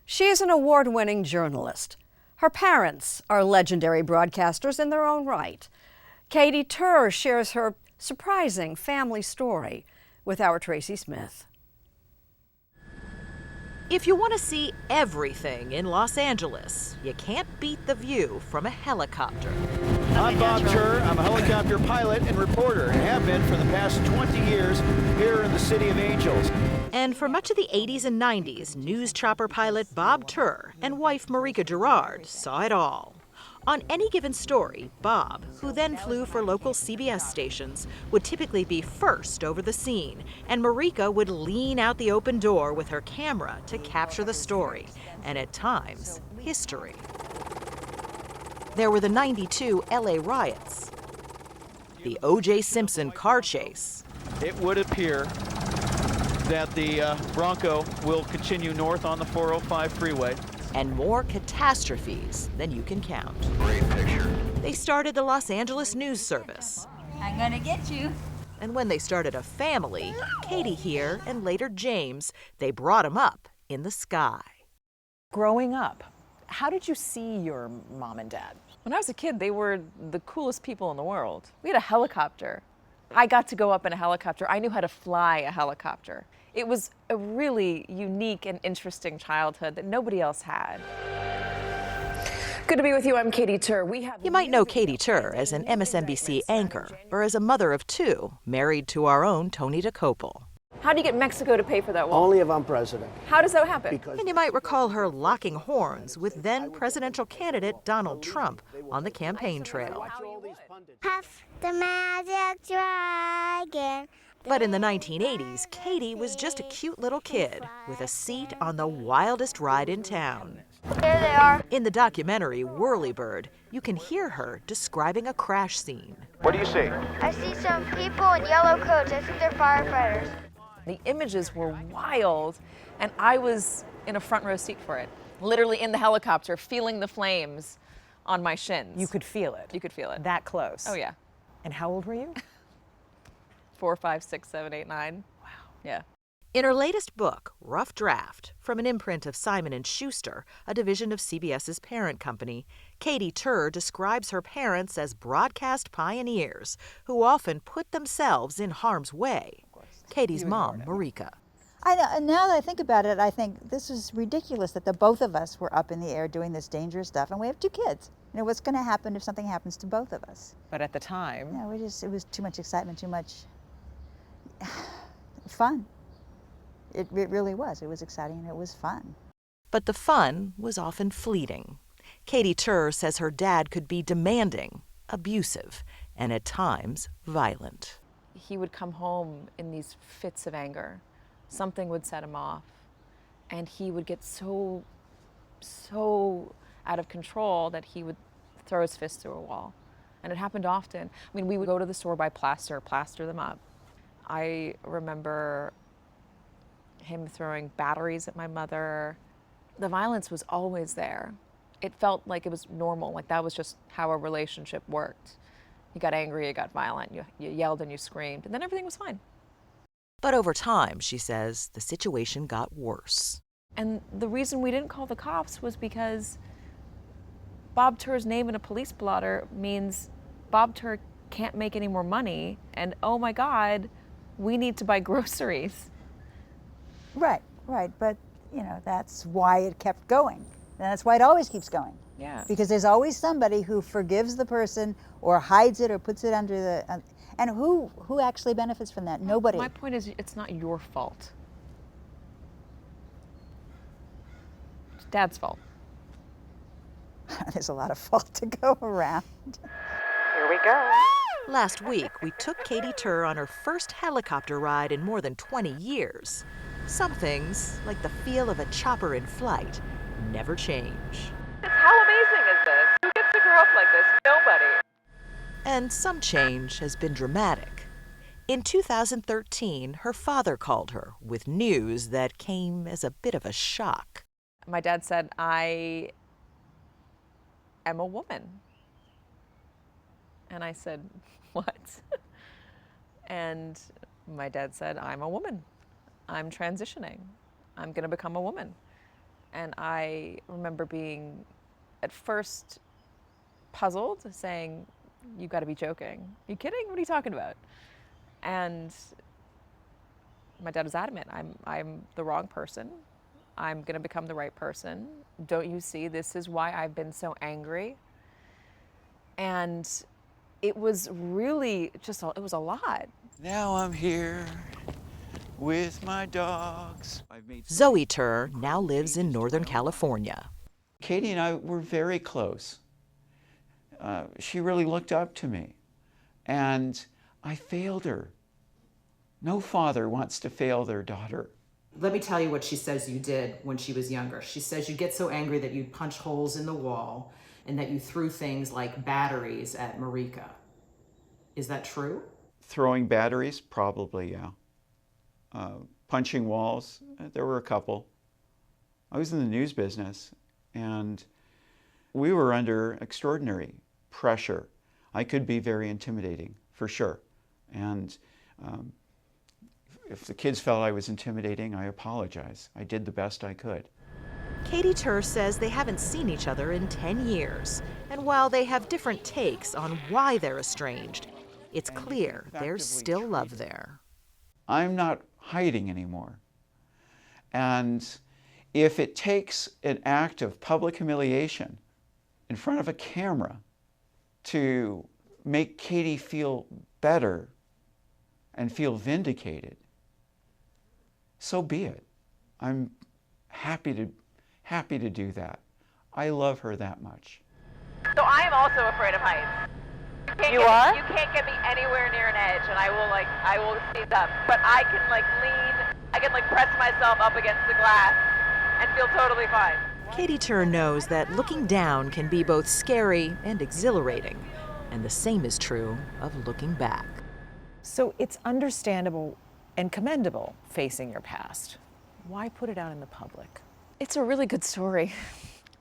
She is an award-winning journalist. Her parents are legendary broadcasters in their own right. Katy Tur shares her surprising family story with our Tracy Smith. If you want to see everything in Los Angeles, you can't beat the view from a helicopter. I'm Bob Tur. I'm a helicopter pilot and reporter, and have been for the past 20 years here in the City of Angels. And for much of the 80s and 90s, news chopper pilot Bob Tur and wife Marika Gerard saw it all. On any given story, Bob, who then flew for local CBS stations, would typically be first over the scene, and Marika would lean out the open door with her camera to capture the story, and at times, history. There were the '92 LA riots, the O.J. Simpson car chase. It would appear that the Bronco will continue north on the 405 freeway. And more catastrophes than you can count. Great picture. They started the Los Angeles News Service. I'm gonna get you. And when they started a family, Katy here and later James, they brought him up in the sky. Growing up, how did you see your mom and dad? When I was a kid, they were the coolest people in the world. We had a helicopter. I got to go up in a helicopter. I knew how to fly a helicopter. It was a really unique and interesting childhood that nobody else had. Good to be with you. I'm Katy Tur. You might know Katy Tur as an MSNBC anchor or as a mother of two, married to our own Tony DeCopel. How do you get Mexico to pay for that wall? Only if I'm president. How does that happen? And you might recall her locking horns with then presidential candidate Donald Trump on the campaign trail. Puff the magic dragon. But in the 1980s, Katy was just a cute little kid with a seat on the wildest ride in town. Here they are. In the documentary Whirlybird, you can hear her describing a crash scene. What do you see? I see some people in yellow coats. I think they're firefighters. The images were wild, and I was in a front row seat for it. Literally in the helicopter, feeling the flames on my shins. You could feel it. You could feel it. That close. Oh, yeah. And how old were you? 4, 5, 6, 7, 8, 9. Wow. Yeah. In her latest book, Rough Draft, from an imprint of Simon & Schuster, a division of CBS's parent company, Katy Tur describes her parents as broadcast pioneers who often put themselves in harm's way. Katy's mom, Marika. I know, now that I think about it, I think this is ridiculous that the both of us were up in the air doing this dangerous stuff, and we have 2 kids. You know, what's going to happen if something happens to both of us? But at the time, Yeah, it was too much excitement, too much fun. It really was. It was exciting and it was fun. But the fun was often fleeting. Katy Tur says her dad could be demanding, abusive, and at times violent. He would come home in these fits of anger. Something would set him off, and he would get so out of control that he would throw his fist through a wall. And it happened often. I mean, we would go to the store, buy plaster them up. I remember him throwing batteries at my mother. The violence was always there. It felt like it was normal, like that was just how a relationship worked. You got angry, you got violent, you yelled and you screamed, and then everything was fine. But over time, she says, the situation got worse. And the reason we didn't call the cops was because Bob Tur's name in a police blotter means Bob Tur can't make any more money, and oh my God, we need to buy groceries. Right, but you know, that's why it kept going. And that's why it always keeps going. Yeah. Because there's always somebody who forgives the person or hides it or puts it under the, and who actually benefits from that? Nobody. My point is, it's not your fault. It's Dad's fault. There's a lot of fault to go around. here we go. Last week, we took Katy Tur on her first helicopter ride in more than 20 years. Some things, like the feel of a chopper in flight, never change. How amazing is this? Who gets to grow up like this? Nobody. And some change has been dramatic. In 2013, her father called her with news that came as a bit of a shock. My dad said, I am a woman. And I said, what? And my dad said, I'm a woman. I'm transitioning. I'm going to become a woman. And I remember being, at first, puzzled, saying, "You got to be joking. Are you kidding? What are you talking about?" And my dad was adamant. I'm the wrong person. I'm going to become the right person. Don't you see? This is why I've been so angry. And it was really just, it was a lot. Now I'm here with my dogs. Zoe Tur now lives in Northern California. Katy and I were very close. She really looked up to me, and I failed her. No father wants to fail their daughter. Let me tell you what she says you did when she was younger. She says you get so angry that you'd punch holes in the wall and that you threw things like batteries at Marika. Is that true? Throwing batteries? Probably, yeah. Punching walls? There were a couple. I was in the news business, and we were under extraordinary pressure. I could be very intimidating, for sure. And if the kids felt I was intimidating, I apologize. I did the best I could. Katy Tur says they haven't seen each other in 10 years. And while they have different takes on why they're estranged, it's clear there's still love there. I'm not hiding anymore. And if it takes an act of public humiliation in front of a camera to make Katy feel better and feel vindicated, so be it. I'm happy to do that. I love her that much. So I am also afraid of heights. You can't get me anywhere near an edge, and I will seize up. But I can lean, I can press myself up against the glass and feel totally fine. Katy Tur knows that looking down can be both scary and exhilarating, and the same is true of looking back. So it's understandable and commendable facing your past. Why put it out in the public? It's a really good story.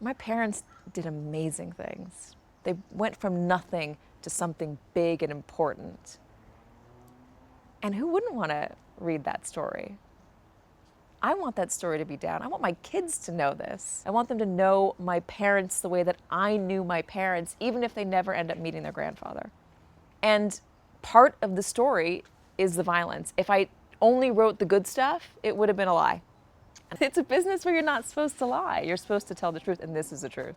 My parents did amazing things. They went from nothing to something big and important. And who wouldn't want to read that story? I want that story to be down. I want my kids to know this. I want them to know my parents the way that I knew my parents, even if they never end up meeting their grandfather. And part of the story is the violence. If I only wrote the good stuff, it would have been a lie. It's a business where you're not supposed to lie. You're supposed to tell the truth, and this is the truth.